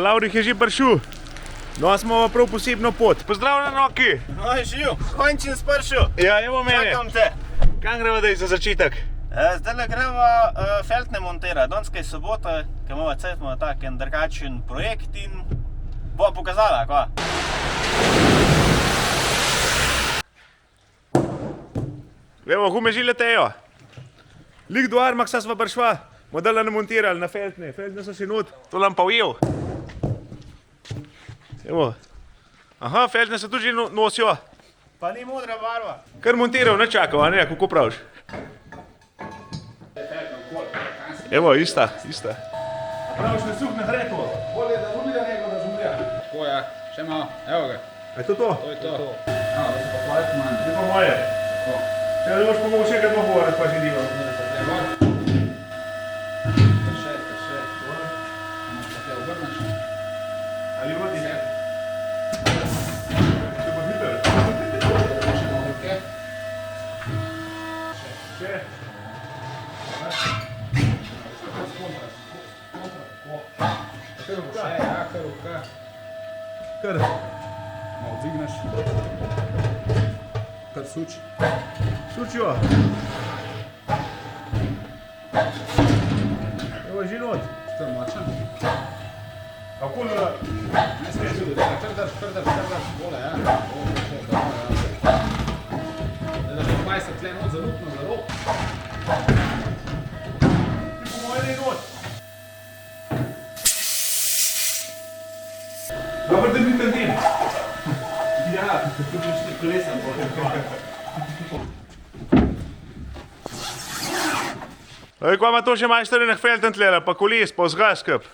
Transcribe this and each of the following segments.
Laurih je že prišel. No, smo prav posebno pot. Pozdravljen, Roki. No, živ, končen s prišel. Ja, evo mene. Čakam te. Kam gremo daj za začetek? Zdaj greva feltne montirati. Danes je sobota, ki imamo cajt, imamo tak en drugačen projekt in bo pokazala, kva. Evo, gume že letejo. Lik do Armaxa sva prišla, modela ne montirali na feltne. Feltne so še not. To nam pa ujel. Evo. Aha, feltne se tudi že nosijo. Pa ni modra barva. Kar montiral, ne čakal, a ne, kako praviš? Evo, ista. Praviš, ne suh ne gre to. Bolje da žumlja nego da žumlja. Tako ja, še malo, evo ga. A je to to? To je to. Da se pa hvaliti manj. Je pa moje. Tako. Če ne boš pomogal še kaj dogovoriti, pa že delal. Še. Možeš pa te obrneš. Ali vodi? Če pa hiter. Še malo ruke. Še. Še, ja, kar ruka. Kar. Malo dvigneš. Kar suči. Sučijo. Evo, že not. Strmačen. Kako da? Ne smeš tudi, kar daš, gole, ja. Še, dobro, ja. Da že 20 tle not zarupno, za rob. Ti po moje ne not. Dobro, da mi tam dem. Ja, tudi še kolesa bo. Ej, kva ima to še majster enih felten tlele, pa koles, pa vzgaj skup.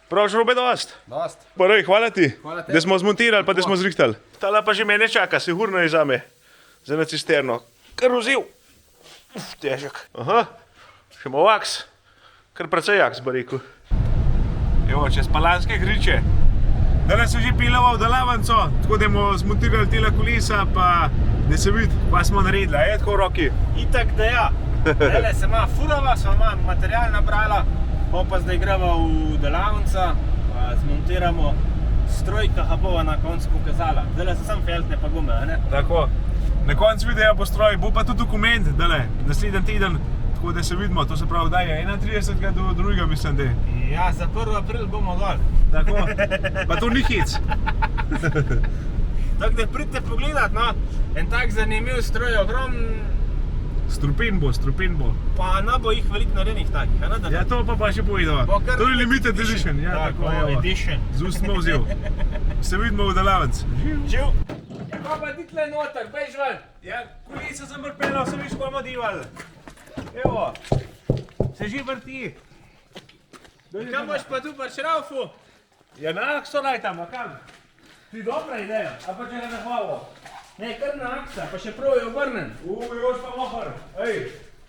Praviš robe dost? Dost. Parej, hvala ti, Hvala tebi. da smo zmontirali, pa da smo zrihtali. Tala pa že mene čaka, sigurno je zame. Za na cisterno. Kar vzel. Težek. Aha, še malo aks. Kar precej aks, bi rekel. Evo, čez Palanske griče. Danes sem že piloval delavnico, tako da bomo zmontirali tela kolesa, pa da se vidi, kaj smo naredili. Je tako, Roki? Itak da ja. Tele se ima furava, sva ima material nabrala, bomo pa zdaj gremo v delavnica, pa zmontiramo stroj, ki ga bova na koncu pokazala. Zdaj so samo feltne pa gume, a ne? Tako. Na koncu videa bo stroj, bo pa tudi dokument, dale, naslednji teden, tako da se vidimo, to se pravi, da je 31. do 2. mislim, da je. Ja, za 1. april bomo dol. Tako, pa to ni hic. Tako da pridite pogledat, no, en tak zanimiv stroj, Strupen bo. pa ne bo jih veliko narednih takih, a ne? Ja, to pa še povedava. Bo kar To je limited edition, ja, tako, evo. edition. Z ust smo vzel. Se vidimo v delavnici. Živ. Ja, pa pa ti tle noter, bež ven. Ja, kolesa sem vrpeljal, sem viš, kaj dival. Evo, se že vrti. Kam boš pa tu pa šraufu? Ja, na akso naj tam, a kam? Ti dobra ideja, a pa če ga nahvalo. Ne, kar na aksa, pa še prav je obrnen. Još pa mohar. Ej,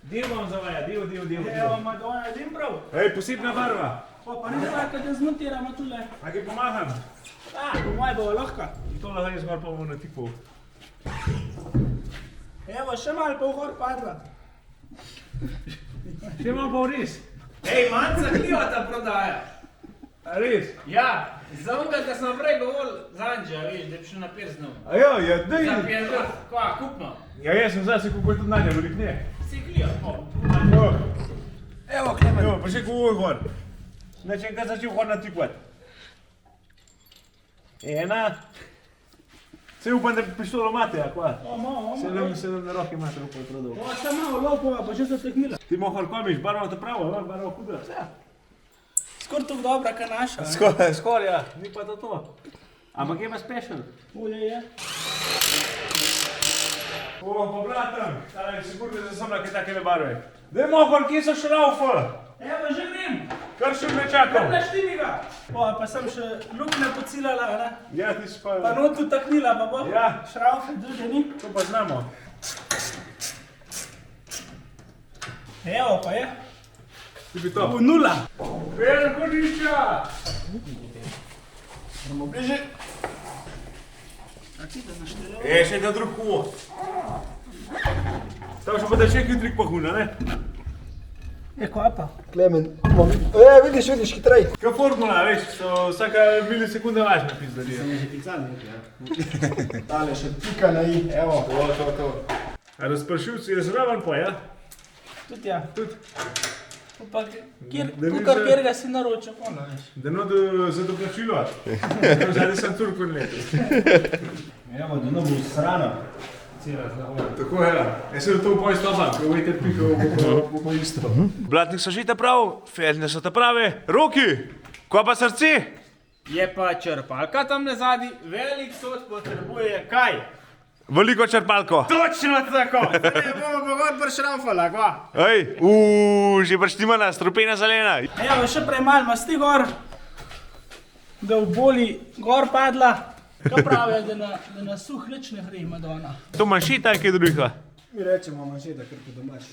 del vam zavaja, del. Evo, Madonna, dim prav. Ej, posebna barva. Pa ne znaka, da zmontiramo tule. A ki pomagam? Po moj bo lahko. In to lahko jaz gor pa bomo na tipu. Evo, še malo pa v gor padla. Še imam pa res. Ej, manca klivata prodaja. A res? Ja, za onga, da smo prej govorili za Anđa, veš, da bi šel na pirzno. A jo, ja, daj. Za pirzno, kva, kupno. Ja, jaz sem zase, kako je tudi Nadja, velik ne. Si kliva, po. Evo, Klemen. Evo, pa še kako je gor. Znači, enkrat začel gor natikvat. Ena. Se upam, da pištolo imate, a kva? Se nam na roke imate, upam, prodal. Pa še malo lopova, pa še so tehnila. Ti mohar komiš, barva te pravo, barva huda. Skor tako dobra, ka naša. Skor, ja, ni pa to. Ampak je pa special. Je. O, pa bratam, stara je sigurno, da sem nekaj takele barve. Daj mohar, kje so šraufa? Evo, že grem. Kar še me čakal. Našti mi ga. Pa sem še lukne pocilala, ne? Ja, ti si pa... Pa notu taknila, pa bo. Ja. Šraufe, druge ni. To pa znamo. Evo, pa je. Ti bi to. V nula. Velkodiča! Bomo bliže. A ti da naštelo? Še da drug kuo. Tam še pa da še hitrik pa huna, ne? Je kva pa? Klemen, vidiš, hitrej. Kaj formula, veš, so vsaka milisekunda važna pizdarijo. Tale še pika na i, evo. To. A razpršilci je zraven pa, ja? Tudi ja. Tudi. Pa Da ni kukar za- kjer ga si naročil, ono veš. Da no za doplačilo. Zadnji sem Turku letos. Evo, da ne bo srano. Cela zdravo. Tako je, ja. Jaz sem to upoj stopan, ko vojte pihal, bo pa isto. Blatnik so že ta prav, feljne so ta prave. Roki, ko pa srce? Je pa črpalka tam na zadnji, velik sod potrebuje kaj? Veliko črpalko. Točno tako! Zdaj bomo pa god bršramfala, kva? Ej, že prštimana, strupena zelena. Evo, še prej malo masti gor, da v boli gor padla. Kaj pravijo, da na suh nič ne gre, Madonna. To manjšita je kaj druga. Mi rečemo manšeta, ker po domač.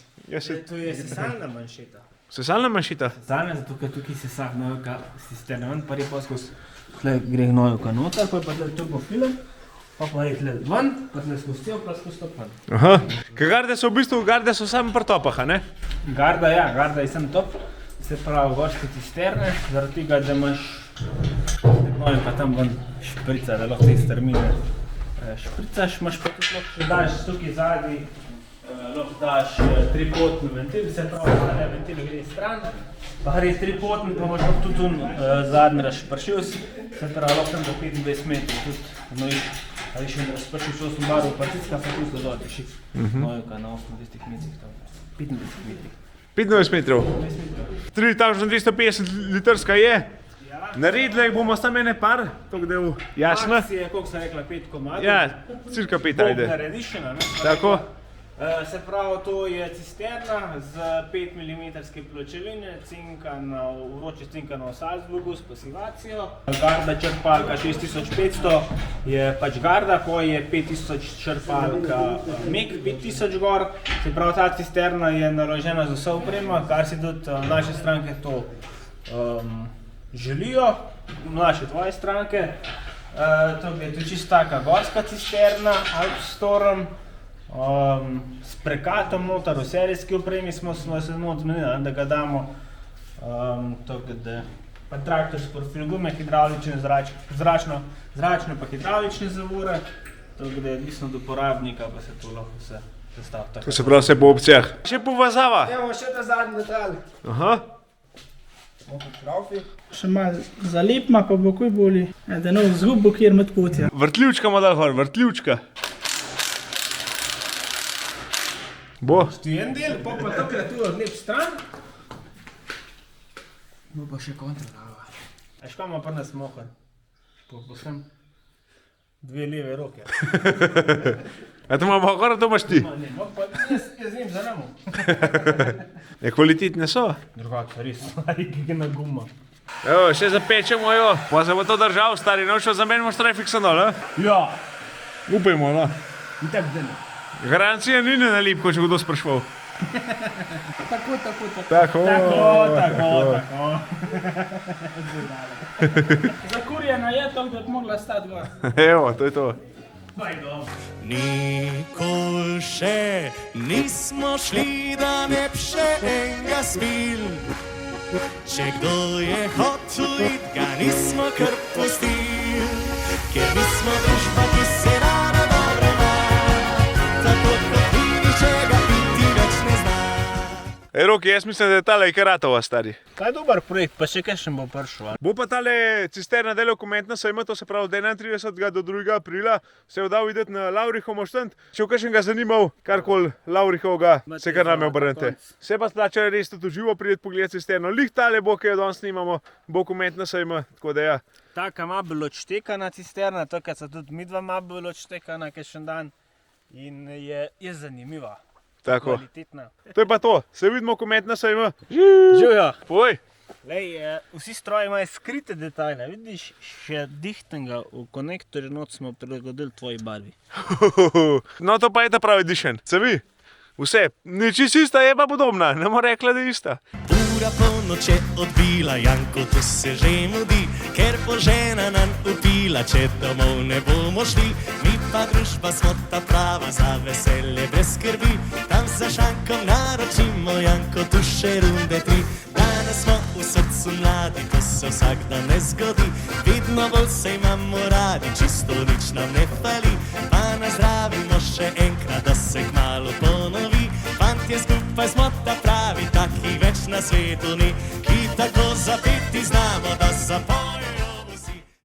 To je sesalna manšeta. Sesalna manjšita? Sesalna, zato ker tukaj sesak gnojka cisterna ven, pa je poskus. Tle gre gnojka noter, pa je pa tle turbofilm, pa je tle ven, pa tle skozi pa skozi to ven. Aha. Kaj garde so v bistvu, garde so samo pri topah, a ne? Garda je sem top, se pravi gorske cisterne, zaradi tega, da imaš gnojka tam ven šprica, da lahko te strmine špricaš, imaš pa tudi lahko daš tukaj zadnji, lahko daš tripotni ventil, se pravi, zadnji ventil gre stran, pa gre tripotni, pa imaš lahko tudi zadnji razpršilc, se pravi, lahko tam do 25 metrov tudi gnojiš, ali še razpršilc 8 barov, pa ciska pa tudi dodol, piši gnojka na 28 metrih tam, 25 metrih. 25 metrov. 3250 litrska je. Naredili jih bomo samo ene par, tako da je jasno. Max je, koliko sem rekla, 5 komadov. Ja, cirka 5 ajde. Naredišena, ne? Tako. Se pravi, to je cisterna z 5 mm pločevine, cinkana, vroče cinkano v Salzburgu s pasivacijo. Garda črpalka 6500 je pač garda, ko je 5000 črpalka MEG 5000 gor. Se pravi, ta cisterna je naložena z vso opremo, kar si tudi naše stranke to želijo, naše tvoje stranke. To je tudi čisto taka gorska cisterna, Alpstorm. S prekatom noter, v serijski opremi smo se not zmenili, da ga damo tako da pa traktor s profil gume, hidravlične, zračne pa hidravlične zavore, tako da je odvisno od uporabnika, pa se to lahko vse sestavi tako. To se pravi, vse po opcijah. Še povezava. Evo, še ta zadnji detalj. Aha. Še malo zalepma, pa bo kuj boli. Da ne vzgubo, kjer med potja. Vrtljivčka ima dal gor, vrtljivčka. Bo. Tu je en del, pa takrat tu od lep stran. Bo pa še kontralava. Veš, kaj ima pri nas mohar? Povsem 2 leve roke. A to imamo gor, to imaš ti. Ne, pa jaz njim za namo. Ja, kvalitetne so. Drugače, res, gena guma. Evo, še zapečemo jo, pa se bo to držal, stari, no šel zamenjamo strajfiksanol, a? Ja, Upajmo, no. itak da ne. Garancija ni na lipko, če kdo sprašval. Tako. Tako. Tako. Zakurjena je to, da bi mogla stati gor. Evo, to je to. Baj dom. Nikoli še nismo šli, da ne bi še enega spil. Če kdo je hotel iti, ga nismo kar pustili. Ker mi smo družba, ki se rada dobro ima, tako kot ni ničega biti več ne zna. Ej, Roki, jaz mislim, da je tale Ikaratova, stari. To je dober projekt, pa še kakšen bo prišel. Bo pa tale cisterna delo komentna sejma, to se pravi od 31. do 2. aprila, se je dal videti na Laurihov moštent. Če v kakšen ga zanimal, karkoli Laurihovga, se kar name obrnete. Se pa splača res tudi živo prideti pogledati cisterno. Lih tale bo, ki jo danes snimamo, bo komentna sejma, tako da ja. Taka ima bilo odštekana cisterna, takrat so tudi midva ima bilo odštekana kakšen dan in je zanimiva. Tako. Kvalitetna. To je pa to, se vidimo komentna sejma. Živijo! Poj. Lej, vsi stroji imajo skrite detajle, vidiš, še dihtenga v konektorju not smo prilagodili tvoji barvi. No, to pa je ta pravi dišen. Se vi? Vse, nič ista je pa podobna, ne more rekla, da je ista. Ura polnoč je odbila, Janko tu se že mudi, ker bo žena nam upila, če domov ne bomo šli. Mi pa družba smo ta prava, za veselje brez skrbi, tam za šankom naročimo Janko duše runde 3. Danes smo v srcu mladi, to se vsak dan ne zgodi. Vidno bolj se imamo radi, čisto nič nam ne fali. Pa nazdravimo še enkrat, da se kmalu ponovi. Fantje skupaj smo ta pravi, takih več na svetu ni, ki tako zapeti znamo, da zapomnimo.